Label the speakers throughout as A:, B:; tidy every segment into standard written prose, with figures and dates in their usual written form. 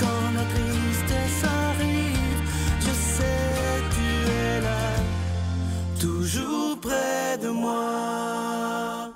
A: quand la tristesse arrive, je sais tu es là, toujours près de moi.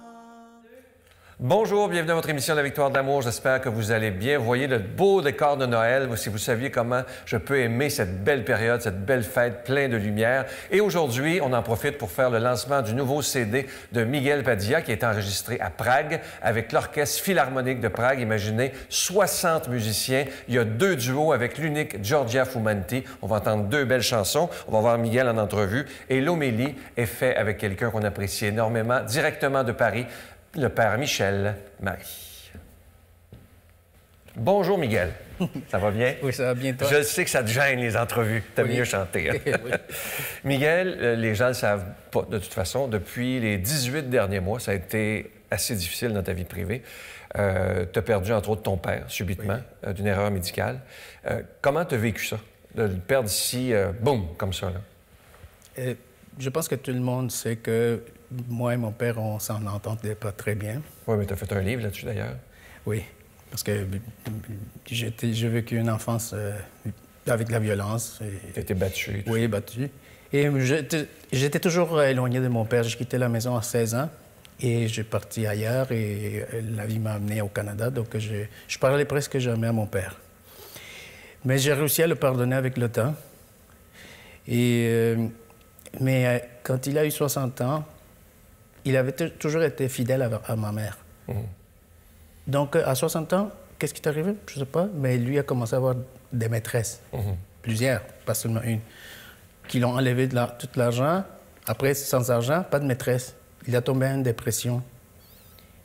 B: Bonjour, bienvenue à votre émission La Victoire de l'amour. J'espère que vous allez bien. Vous voyez le beau décor de Noël. Si vous saviez comment je peux aimer cette belle période, cette belle fête pleine de lumière. Et aujourd'hui, on en profite pour faire le lancement du nouveau CD de Miguel Padilla qui est enregistré à Prague avec l'Orchestre Philharmonique de Prague. Imaginez, 60 musiciens. Il y a 2 duos avec l'unique Giorgia Fumanti. On va entendre 2 belles chansons. On va voir Miguel en entrevue. Et l'homélie est fait avec quelqu'un qu'on apprécie énormément, directement de Paris, le père Michel Marie. Bonjour, Miguel. Ça va bien?
C: Oui, ça va bien, toi.
B: Je sais que ça te gêne, les entrevues. T'as mieux chanté. Hein?
C: Oui.
B: Miguel, les gens ne le savent pas, de toute façon. Depuis les 18 derniers mois, ça a été assez difficile dans ta vie privée. Tu as perdu, entre autres, ton père, subitement, d'une erreur médicale. Comment tu as vécu ça? De le perdre ici, boum, comme ça, là?
C: Je pense que tout le monde sait que moi et mon père, on s'en entendait pas très bien.
B: Oui, mais tu as fait un livre là-dessus, d'ailleurs.
C: Oui, parce que j'ai vécu une enfance avec la violence.
B: Tu as été battu.
C: Oui, battu. Et j'étais toujours éloigné de mon père. J'ai quitté la maison à 16 ans et j'ai parti ailleurs et la vie m'a amené au Canada. Donc, je parlais presque jamais à mon père. Mais j'ai réussi à le pardonner avec le temps. Mais quand il a eu 60 ans, il avait toujours été fidèle à ma mère. Mmh. Donc, à 60 ans, qu'est-ce qui est arrivé? Je ne sais pas, mais lui a commencé à avoir des maîtresses. Mmh. Plusieurs, pas seulement une, qui l'ont enlevé tout l'argent. Après, sans argent, pas de maîtresse. Il a tombé en dépression.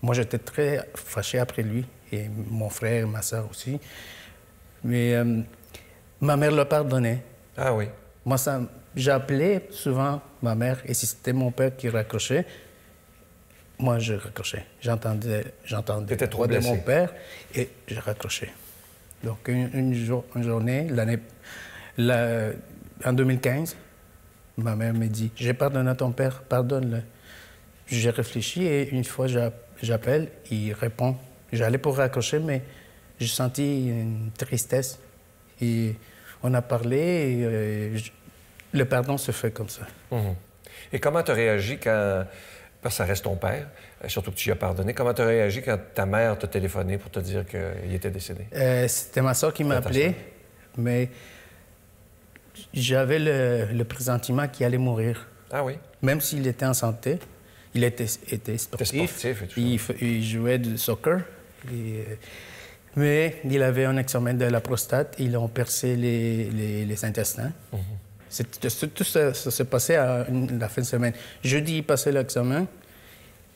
C: Moi, j'étais très fâché après lui, et mon frère et ma soeur aussi. Mais ma mère l'a pardonné.
B: Ah oui?
C: Moi, j'appelais souvent ma mère, et si c'était mon père qui raccrochait, moi, je raccrochais. J'entendais de mon père et je raccrochais. Donc, une journée, en 2015, ma mère me dit « J'ai pardonné à ton père, pardonne-le. » J'ai réfléchi et une fois, j'appelle, il répond. J'allais pour raccrocher, mais j'ai senti une tristesse. Et on a parlé et le pardon se fait comme ça.
B: Mmh. Et comment tu as réagi quand... Parce que ça reste ton père, surtout que tu lui as pardonné. Comment tu as réagi quand ta mère t'a téléphoné pour te dire qu'il était décédé?
C: C'était ma soeur qui m'a appelé, mais j'avais le pressentiment qu'il allait mourir.
B: Ah oui?
C: Même s'il était en santé, il était sportif
B: et tout
C: il jouait du soccer. Mais il avait un examen de la prostate, ils ont percé les intestins. Mmh. Tout ça s'est passé à la fin de semaine. Jeudi, il passait l'examen.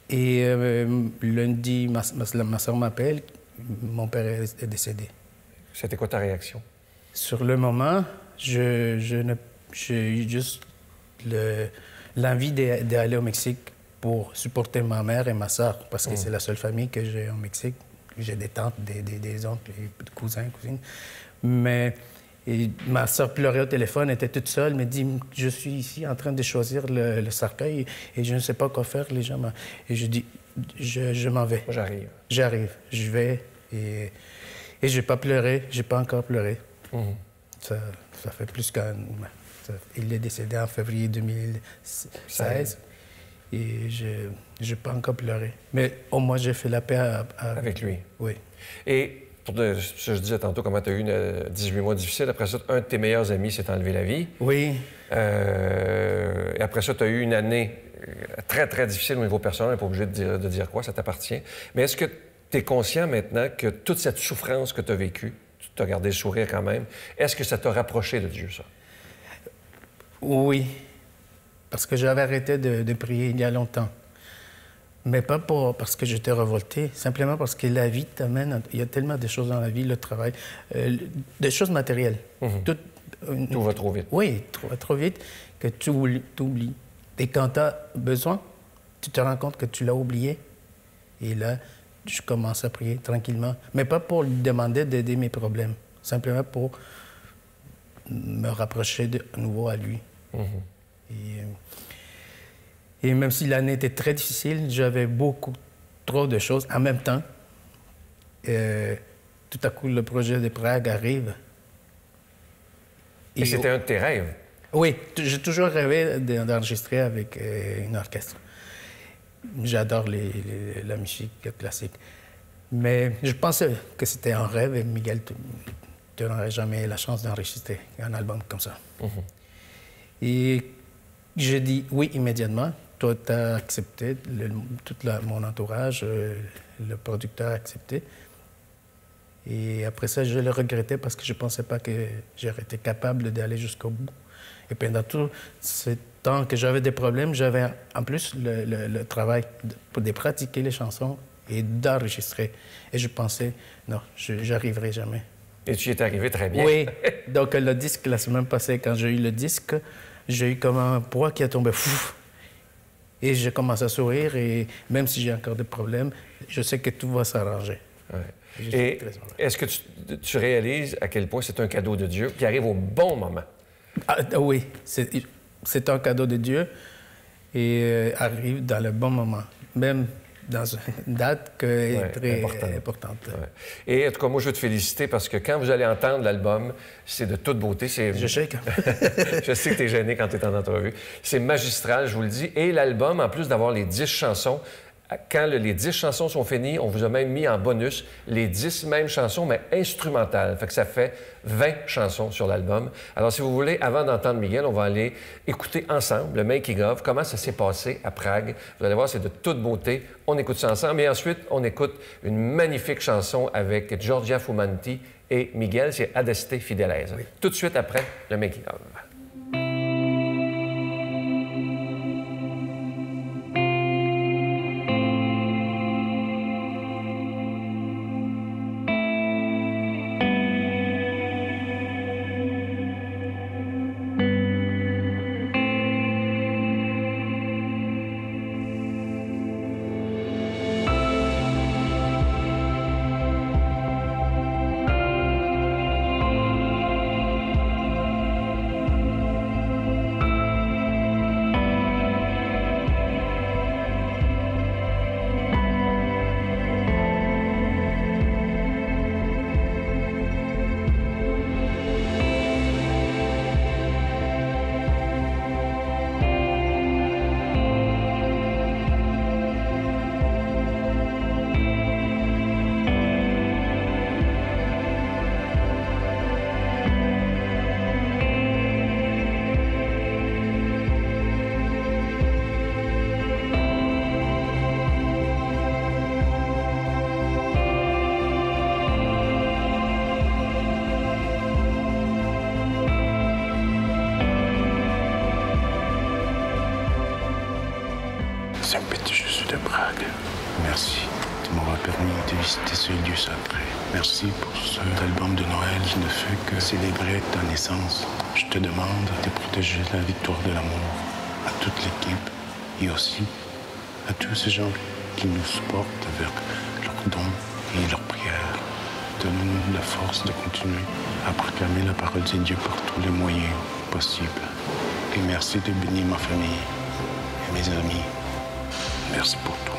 C: Et lundi, ma soeur m'appelle. Mon père est décédé.
B: C'était quoi ta réaction?
C: Sur le moment, j'ai eu juste l'envie d'aller au Mexique pour supporter ma mère et ma soeur, parce que c'est la seule famille que j'ai au Mexique. J'ai des tantes, des oncles, des cousins, cousines. Mais... Et ma soeur pleurait au téléphone, elle était toute seule, me dit « Je suis ici en train de choisir le cercueil et je ne sais pas quoi faire, les gens... » Et je dis « Je m'en vais. »
B: J'arrive.
C: J'arrive, je vais. Et je n'ai pas pleuré, je n'ai pas encore pleuré. Mmh. Ça fait plus qu'un... Il est décédé en février 2016 et je n'ai pas encore pleuré. Mais au moins, j'ai fait la paix
B: avec lui.
C: Oui.
B: Et... Je disais tantôt comment tu as eu 18 mois difficiles. Après ça, un de tes meilleurs amis s'est enlevé la vie.
C: Oui.
B: Et après ça, tu as eu une année très, très difficile au niveau personnel. On n'est pas obligé de dire quoi, ça t'appartient. Mais est-ce que tu es conscient maintenant que toute cette souffrance que tu as vécue, tu as gardé le sourire quand même, est-ce que ça t'a rapproché de Dieu, ça?
C: Oui. Parce que j'avais arrêté de prier il y a longtemps. Mais pas parce que j'étais révolté, simplement parce que la vie t'amène... Il y a tellement de choses dans la vie, le travail, des choses matérielles.
B: Mmh. Tout va trop vite.
C: Oui, tout va trop vite que tu oublies. Et quand tu as besoin, tu te rends compte que tu l'as oublié. Et là, je commence à prier tranquillement. Mais pas pour lui demander d'aider mes problèmes, simplement pour me rapprocher de nouveau à lui. Mmh. Et même si l'année était très difficile, j'avais beaucoup trop de choses en même temps. tout à coup, le projet de Prague arrive.
B: Et c'était un de tes rêves?
C: Oui, j'ai toujours rêvé d'enregistrer avec un orchestre. J'adore la musique classique. Mais je pensais que c'était un rêve et Miguel, tu n'aurais jamais la chance d'enregistrer un album comme ça. Et j'ai dit oui immédiatement. Toi, tu as accepté, mon entourage, le producteur a accepté. Et après ça, je le regrettais parce que je ne pensais pas que j'aurais été capable d'aller jusqu'au bout. Et pendant tout ce temps que j'avais des problèmes, j'avais en plus le travail de pratiquer les chansons et d'enregistrer. Et je pensais, non, j'arriverai jamais.
B: Et tu y es arrivé très bien.
C: Oui. Donc, le disque, la semaine passée, quand j'ai eu le disque, j'ai eu comme un poids qui a tombé. Fouf. Et j'ai commencé à sourire. Et même si j'ai encore des problèmes, je sais que tout va s'arranger.
B: Ouais. Et est-ce que tu réalises à quel point c'est un cadeau de Dieu qui arrive au bon moment?
C: Oui, c'est un cadeau de Dieu et arrive dans le bon moment, même dans une date qui est très importante.
B: Ouais. Et en tout cas, moi, je veux te féliciter parce que quand vous allez entendre l'album, c'est de toute beauté.
C: Je sais que...
B: Je sais que tu es gêné quand tu es en entrevue. C'est magistral, je vous le dis. Et l'album, en plus d'avoir les 10 chansons, quand les 10 chansons sont finies, on vous a même mis en bonus les 10 mêmes chansons, mais instrumentales. Fait que ça fait 20 chansons sur l'album. Alors, si vous voulez, avant d'entendre Miguel, on va aller écouter ensemble le making-of, comment ça s'est passé à Prague. Vous allez voir, c'est de toute beauté. On écoute ça ensemble. Et ensuite, on écoute une magnifique chanson avec Giorgia Fumanti et Miguel, c'est Adeste Fideles. Oui. Tout de suite après le making-of.
D: Merci de m'avoir permis de visiter ce lieu sacré. Merci pour cet album de Noël qui ne fait que célébrer ta naissance. Je te demande de protéger la victoire de l'amour à toute l'équipe et aussi à tous ces gens qui nous supportent avec leurs dons et leurs prières. Donne-nous la force de continuer à proclamer la parole de Dieu par tous les moyens possibles. Et merci de bénir ma famille et mes amis. Merci pour tout.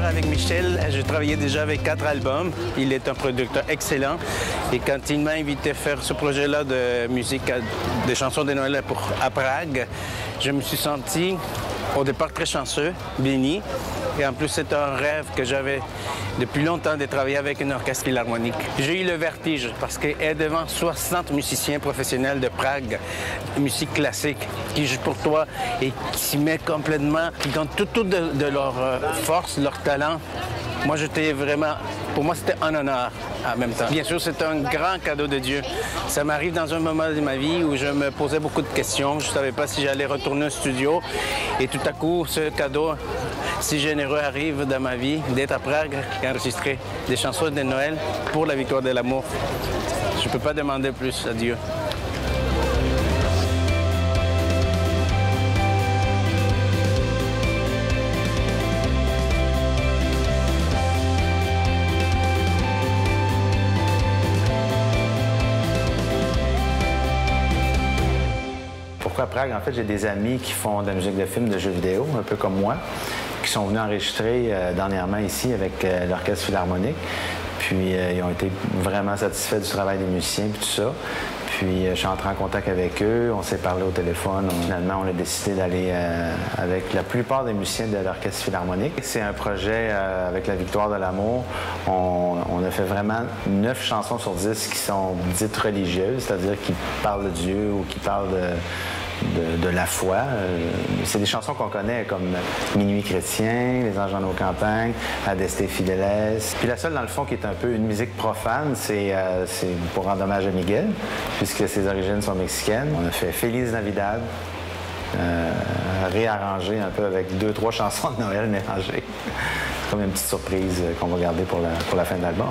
E: Avec Michel, je travaillais déjà avec 4 albums. Il est un producteur excellent. Et quand il m'a invité à faire ce projet-là de musique, de chansons de Noël à Prague, je me suis senti au départ très chanceux, béni. Et en plus, c'est un rêve que j'avais depuis longtemps de travailler avec un orchestre philharmonique. J'ai eu le vertige parce qu'il est devant 60 musiciens professionnels de Prague, musique classique, qui jouent pour toi et qui s'y mettent complètement, qui donnent tout de leur force, leur talent. Moi, j'étais vraiment... Pour moi, c'était un honneur en même temps. Bien sûr, c'est un grand cadeau de Dieu. Ça m'arrive dans un moment de ma vie où je me posais beaucoup de questions. Je ne savais pas si j'allais retourner au studio. Et tout à coup, ce cadeau si généreux arrive dans ma vie d'être à Prague et enregistrer des chansons de Noël pour la victoire de l'amour. Je ne peux pas demander plus à Dieu.
F: Pourquoi Prague? En fait, j'ai des amis qui font de la musique de film, de jeux vidéo, un peu comme moi, qui sont venus enregistrer dernièrement ici avec l'Orchestre Philharmonique. Puis ils ont été vraiment satisfaits du travail des musiciens et tout ça. Puis je suis entré en contact avec eux, on s'est parlé au téléphone. Finalement, on a décidé d'aller avec la plupart des musiciens de l'Orchestre Philharmonique. C'est un projet avec la victoire de l'amour. On a fait vraiment 9 chansons sur 10 qui sont dites religieuses, c'est-à-dire qui parlent de Dieu ou qui parlent de la foi. C'est des chansons qu'on connaît comme Minuit chrétien, Les anges dans nos campagnes, Adeste Fideles. Puis la seule, dans le fond, qui est un peu une musique profane, c'est pour rendre hommage à Miguel, puisque ses origines sont mexicaines. On a fait Feliz Navidad, réarrangé un peu avec 2-3 chansons de Noël mélangées. C'est comme une petite surprise qu'on va garder pour la fin de l'album.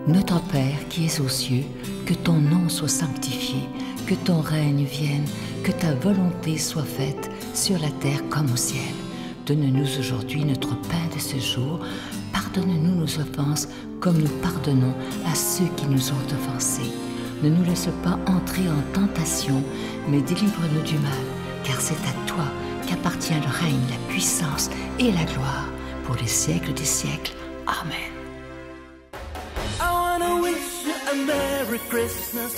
G: Notre Père qui es aux cieux, que ton nom soit sanctifié, que ton règne vienne, que ta volonté soit faite sur la terre comme au ciel. Donne-nous aujourd'hui notre pain de ce jour. Pardonne-nous nos offenses comme nous pardonnons à ceux qui nous ont offensés. Ne nous laisse pas entrer en tentation, mais délivre-nous du mal, car c'est à toi qu'appartient le règne, la puissance et la gloire pour les siècles des siècles. Amen.
A: I wanna wish you a Merry Christmas.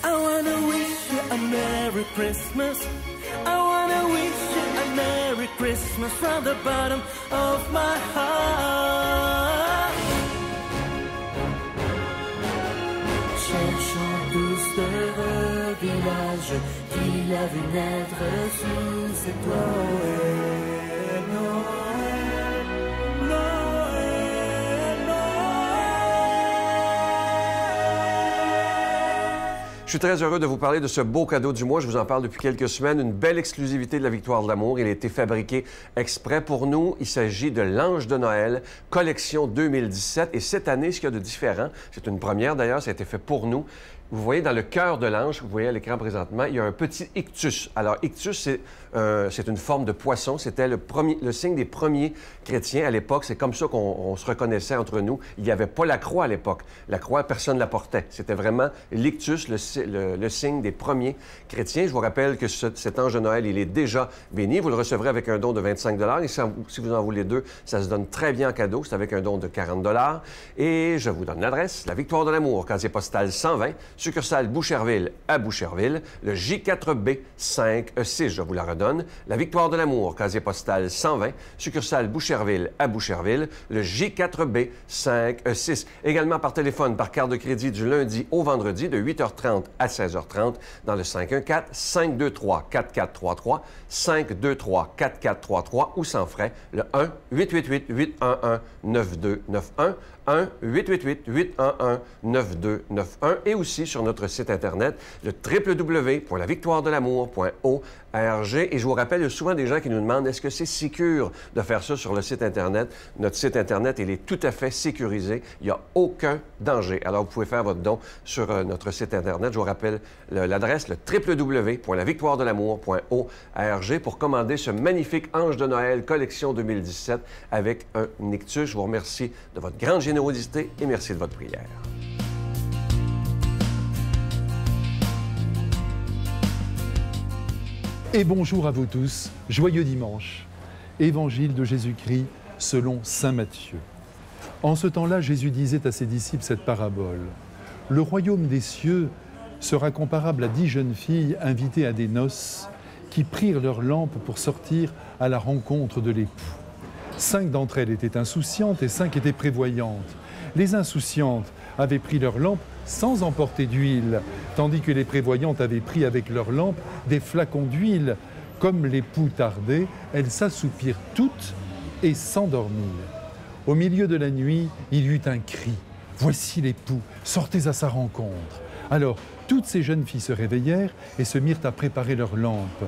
A: I wanna wish you a Merry Christmas. I wanna wish you a Merry Christmas from the bottom of my heart. Cherchant tous de village qui l'a vu naître sous ses toits. Noël, Noël, Noël.
B: Je suis très heureux de vous parler de ce beau cadeau du mois. Je vous en parle depuis quelques semaines. Une belle exclusivité de la Victoire de l'amour. Il a été fabriqué exprès pour nous. Il s'agit de l'Ange de Noël, collection 2017. Et cette année, ce qu'il y a de différent, c'est une première d'ailleurs, ça a été fait pour nous. Vous voyez dans le cœur de l'ange, vous voyez à l'écran présentement, il y a un petit ictus. Alors, ictus, c'est une forme de poisson. C'était le signe des premiers chrétiens à l'époque. C'est comme ça qu'on se reconnaissait entre nous. Il n'y avait pas la croix à l'époque. La croix, personne ne la portait. C'était vraiment l'ictus, le signe des premiers chrétiens. Je vous rappelle que cet ange de Noël, il est déjà béni. Vous le recevrez avec un don de 25 $. Et si vous en voulez deux, ça se donne très bien en cadeau. C'est avec un don de 40 $. Et je vous donne l'adresse. La Victoire de l'amour, casier postal 120, succursale Boucherville à Boucherville, le J4B 5E6, je vous la redonne. La Victoire de l'amour, casier postal 120, succursale Boucherville à Boucherville, le J4B 5E6. Également par téléphone, par carte de crédit du lundi au vendredi de 8h30 à 16h30 dans le 514-523-4433, 523-4433 ou sans frais, le 1-888-811-9291, 1-888-811-9291 et aussi sur notre site Internet, le www.lavictoiredelamour.org. Et je vous rappelle, il y a souvent des gens qui nous demandent est-ce que c'est sécure de faire ça sur le site Internet. Notre site Internet, il est tout à fait sécurisé. Il n'y a aucun danger. Alors, vous pouvez faire votre don sur notre site Internet. Je vous rappelle l'adresse, le www.lavictoiredelamour.org pour commander ce magnifique Ange de Noël collection 2017 avec un ictus. Je vous remercie de votre grande générosité et merci de votre prière.
H: Et bonjour à vous tous, joyeux dimanche. Évangile de Jésus-Christ selon saint Matthieu. En ce temps-là, Jésus disait à ses disciples cette parabole. Le royaume des cieux sera comparable à 10 jeunes filles invitées à des noces qui prirent leurs lampes pour sortir à la rencontre de l'époux. 5 d'entre elles étaient insouciantes et 5 étaient prévoyantes. Les insouciantes avaient pris leurs lampes sans emporter d'huile, tandis que les prévoyantes avaient pris avec leurs lampes des flacons d'huile. Comme l'époux tardait, elles s'assoupirent toutes et s'endormirent. Au milieu de la nuit, il y eut un cri. « Voici l'époux, sortez à sa rencontre !» Alors, toutes ces jeunes filles se réveillèrent et se mirent à préparer leurs lampes.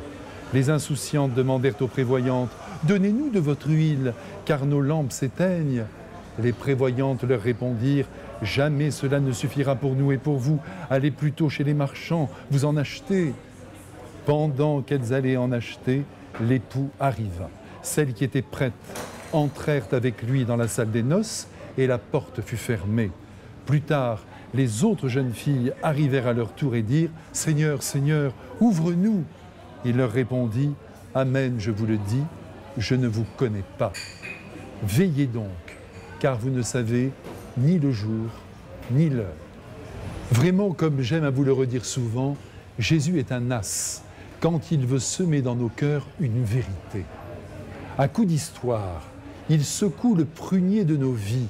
H: Les insouciantes demandèrent aux prévoyantes « Donnez-nous de votre huile, car nos lampes s'éteignent. » Les prévoyantes leur répondirent « Jamais cela ne suffira pour nous et pour vous. Allez plutôt chez les marchands, vous en achetez. » Pendant qu'elles allaient en acheter, l'époux arriva. Celles qui étaient prêtes entrèrent avec lui dans la salle des noces et la porte fut fermée. Plus tard, les autres jeunes filles arrivèrent à leur tour et dirent « Seigneur, Seigneur, ouvre-nous !» Il leur répondit « Amen, je vous le dis, je ne vous connais pas. Veillez donc, car vous ne savez ni le jour, ni l'heure. » Vraiment, comme j'aime à vous le redire souvent, Jésus est un as quand il veut semer dans nos cœurs une vérité. À coup d'histoire, il secoue le prunier de nos vies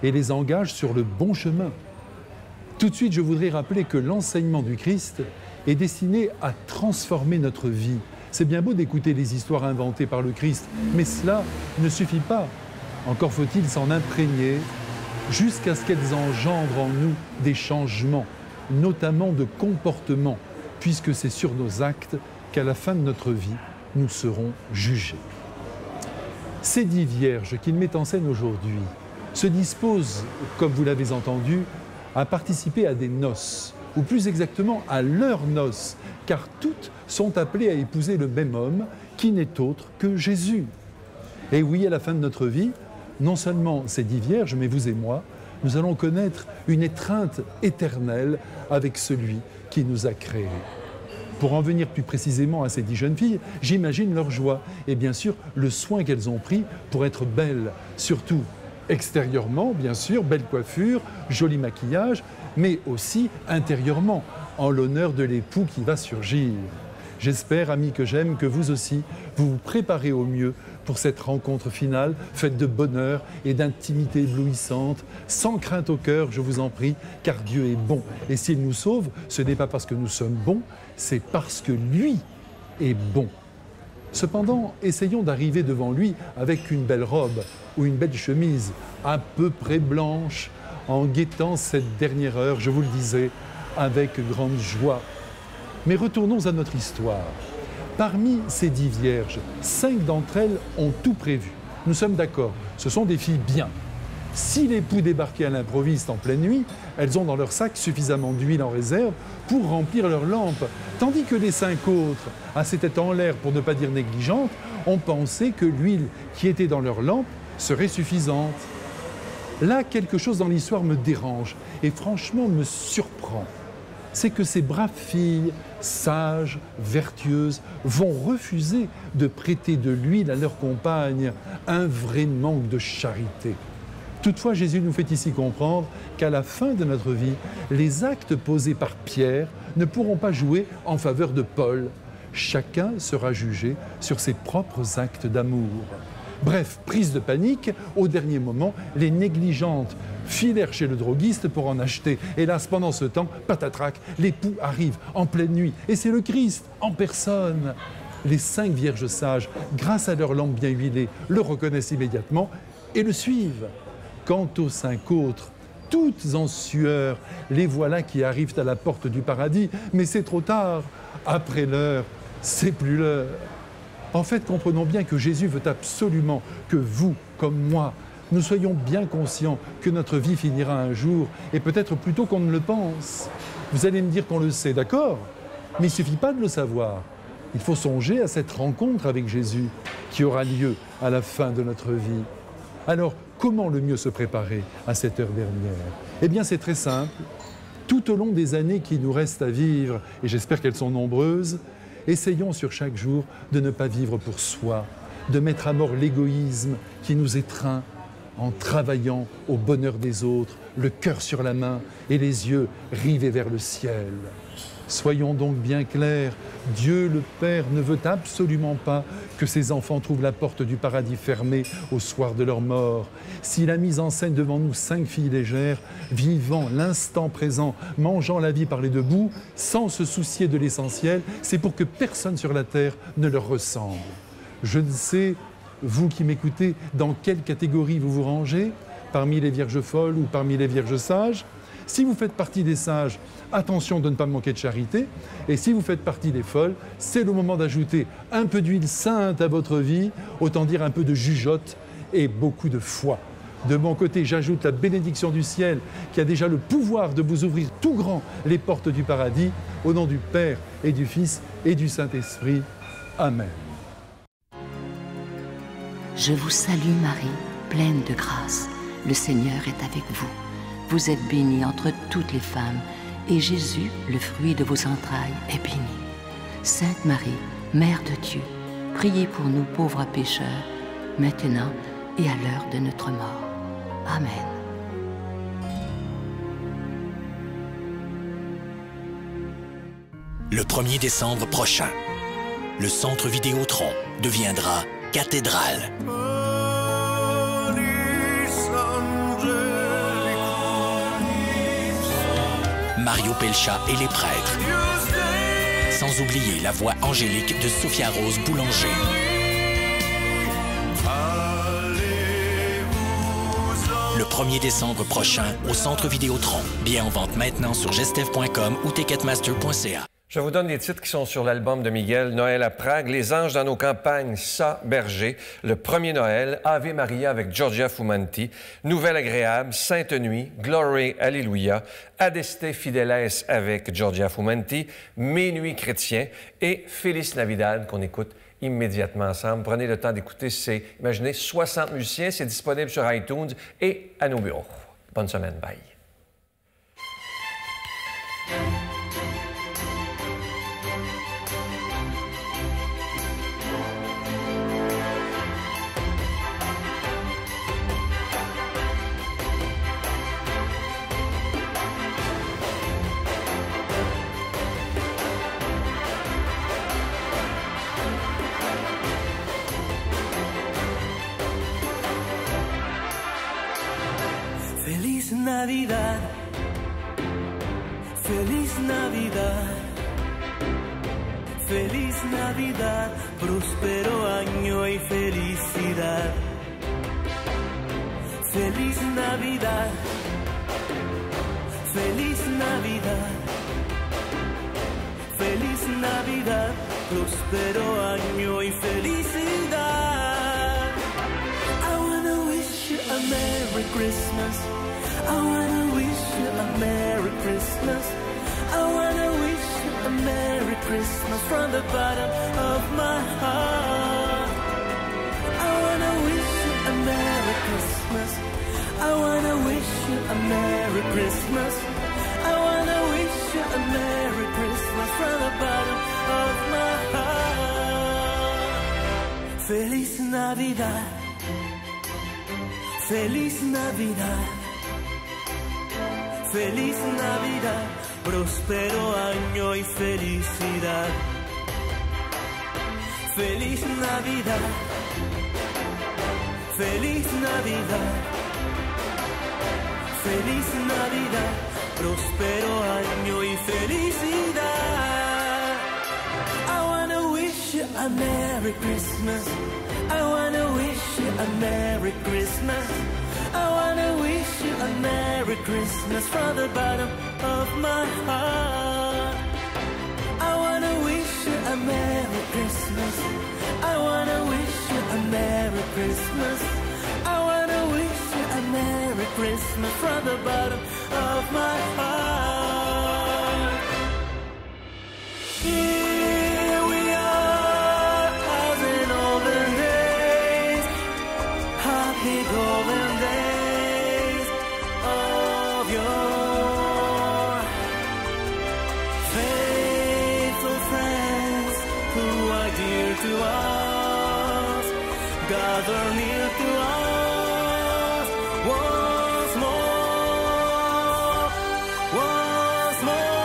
H: et les engage sur le bon chemin. Tout de suite, je voudrais rappeler que l'enseignement du Christ est destiné à transformer notre vie. C'est bien beau d'écouter les histoires inventées par le Christ, mais cela ne suffit pas. Encore faut-il s'en imprégner jusqu'à ce qu'elles engendrent en nous des changements, notamment de comportement, puisque c'est sur nos actes qu'à la fin de notre vie, nous serons jugés. Ces 10 vierges qu'il met en scène aujourd'hui se disposent, comme vous l'avez entendu, à participer à des noces, ou plus exactement à leurs noces, car toutes sont appelées à épouser le même homme qui n'est autre que Jésus. Et oui, à la fin de notre vie, non seulement ces 10 vierges, mais vous et moi, nous allons connaître une étreinte éternelle avec celui qui nous a créés. Pour en venir plus précisément à ces 10 jeunes filles, j'imagine leur joie et bien sûr le soin qu'elles ont pris pour être belles, surtout extérieurement, bien sûr, belle coiffure, joli maquillage, mais aussi intérieurement, en l'honneur de l'époux qui va surgir. J'espère, amis que j'aime, que vous aussi, vous vous préparez au mieux pour cette rencontre finale, faite de bonheur et d'intimité éblouissante, sans crainte au cœur, je vous en prie, car Dieu est bon. Et s'il nous sauve, ce n'est pas parce que nous sommes bons, c'est parce que lui est bon. Cependant, essayons d'arriver devant lui avec une belle robe ou une belle chemise, à peu près blanche, en guettant cette dernière heure, je vous le disais, avec grande joie. Mais retournons à notre histoire. Parmi ces 10 vierges, 5 d'entre elles ont tout prévu. Nous sommes d'accord, ce sont des filles bien. Si l'époux débarquait à l'improviste en pleine nuit, elles ont dans leur sac suffisamment d'huile en réserve pour remplir leurs lampes. Tandis que les 5 autres, assez tête en l'air pour ne pas dire négligentes, ont pensé que l'huile qui était dans leurs lampes serait suffisante. Là, quelque chose dans l'histoire me dérange et franchement me surprend. C'est que ces braves filles, sages, vertueuses, vont refuser de prêter de l'huile à leur compagne. Un vrai manque de charité. Toutefois, Jésus nous fait ici comprendre qu'à la fin de notre vie, les actes posés par Pierre ne pourront pas jouer en faveur de Paul. Chacun sera jugé sur ses propres actes d'amour. Bref, prise de panique, au dernier moment, les négligentes filèrent chez le droguiste pour en acheter. Hélas, pendant ce temps, patatrac, l'époux arrive en pleine nuit et c'est le Christ en personne. Les 5 vierges sages, grâce à leur lampe bien huilée, le reconnaissent immédiatement et le suivent. Quant aux 5 autres, toutes en sueur, les voilà qui arrivent à la porte du paradis, mais c'est trop tard. Après l'heure, c'est plus l'heure. En fait, comprenons bien que Jésus veut absolument que vous, comme moi, nous soyons bien conscients que notre vie finira un jour, et peut-être plus tôt qu'on ne le pense. Vous allez me dire qu'on le sait, d'accord? Mais il ne suffit pas de le savoir. Il faut songer à cette rencontre avec Jésus qui aura lieu à la fin de notre vie. Alors, comment le mieux se préparer à cette heure dernière? Eh bien, c'est très simple. Tout au long des années qui nous restent à vivre, et j'espère qu'elles sont nombreuses, essayons sur chaque jour de ne pas vivre pour soi, de mettre à mort l'égoïsme qui nous étreint en travaillant au bonheur des autres, le cœur sur la main et les yeux rivés vers le ciel. Soyons donc bien clairs, Dieu le Père ne veut absolument pas que ses enfants trouvent la porte du paradis fermée au soir de leur mort. S'il a mis en scène devant nous 5 filles légères, vivant l'instant présent, mangeant la vie par les 2 bouts, sans se soucier de l'essentiel, c'est pour que personne sur la terre ne leur ressemble. Je ne sais, vous qui m'écoutez, dans quelle catégorie vous vous rangez, parmi les vierges folles ou parmi les vierges sages. Si vous faites partie des sages, attention de ne pas manquer de charité. Et si vous faites partie des folles, c'est le moment d'ajouter un peu d'huile sainte à votre vie, autant dire un peu de jugeote et beaucoup de foi. De mon côté, j'ajoute la bénédiction du ciel qui a déjà le pouvoir de vous ouvrir tout grand les portes du paradis. Au nom du Père et du Fils et du Saint-Esprit. Amen.
G: Je vous salue Marie, pleine de grâce. Le Seigneur est avec vous. Vous êtes bénie entre toutes les femmes, et Jésus, le fruit de vos entrailles, est béni. Sainte Marie, Mère de Dieu, priez pour nous pauvres pécheurs, maintenant et à l'heure de notre mort. Amen.
I: Le 1er décembre prochain, le centre Vidéotron deviendra cathédrale. Mario Pelcha et les prêtres. Sans oublier la voix angélique de Sophia Rose Boulanger. Le 1er décembre prochain au centre Vidéotron. Billets en vente maintenant sur gestev.com ou ticketmaster.ca.
B: Je vous donne des titres qui sont sur l'album de Miguel, Noël à Prague, Les anges dans nos campagnes, Ça, Berger, Le premier Noël, Ave Maria avec Giorgia Fumanti, Nouvelle agréable, Sainte Nuit, Glory, Alléluia, Adeste Fideles avec Giorgia Fumanti, Mes nuits chrétiens et Feliz Navidad qu'on écoute immédiatement ensemble. Prenez le temps d'écouter ces, imaginez, 60 musiciens. C'est disponible sur iTunes et à nos bureaux. Bonne semaine. Bye.
A: Feliz Navidad, feliz Navidad, feliz Navidad, próspero año y felicidad. Feliz Navidad, feliz Navidad, feliz Navidad, próspero año y felicidad. I wanna wish you a Merry Christmas. I wanna wish you a Merry Christmas. I wanna wish you a Merry Christmas from the bottom of my heart. I wanna wish you a Merry Christmas. I wanna wish you a Merry Christmas. I wanna wish you a Merry Christmas from the bottom of my heart. Feliz Navidad. Feliz Navidad. Feliz Navidad, próspero año y felicidad. Feliz Navidad, feliz Navidad, feliz Navidad, próspero año y felicidad. I wanna wish you a Merry Christmas. I wanna wish you a Merry Christmas. I wanna wish you a Merry Christmas from the bottom of my heart. I wanna wish you a Merry Christmas. I wanna wish you a Merry Christmas. I wanna wish you a Merry Christmas from the bottom of my heart. Here we are, as in olden days, happy golden days of yore. Faithful friends who are dear to us, gather near to us once more, once more.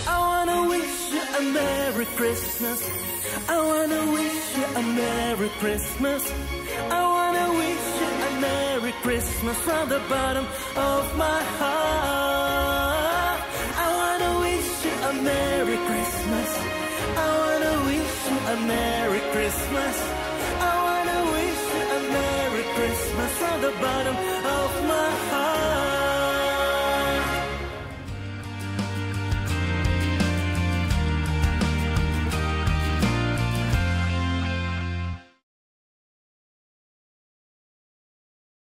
A: I wanna wish you a Merry Christmas. I wanna wish you a Merry Christmas. I wanna wish you a Merry Christmas from the bottom of my heart. I wanna wish you a Merry Christmas. I wanna wish you a Merry Christmas. I wanna wish you a Merry Christmas from the bottom